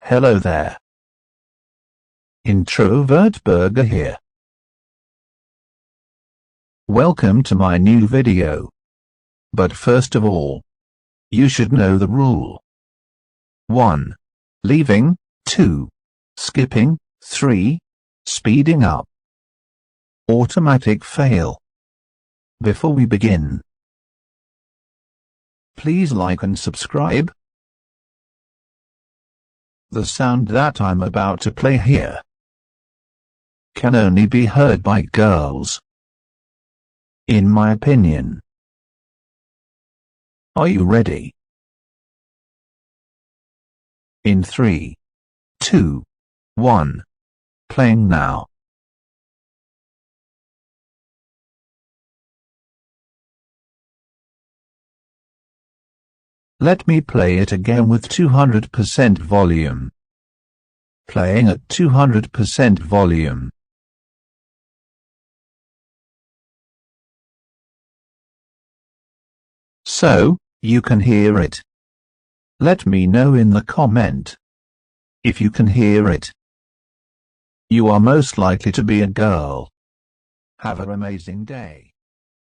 Hello there. Introvertburger here. Welcome to my new video. But first of all, you should know the rule. 1. Leaving. 2. Skipping. 3. Speeding up. Automatic fail. Before we begin, please like and subscribe. The sound that I'm about to play here can only be heard by girls, in my opinion. Are you ready? In 3, 2, 1, playing now. Let me play it again with 200% volume. Playing at 200% volume. So, you can hear it. Let me know in the comment if you can hear it. You are most likely to be a girl. Have an amazing day.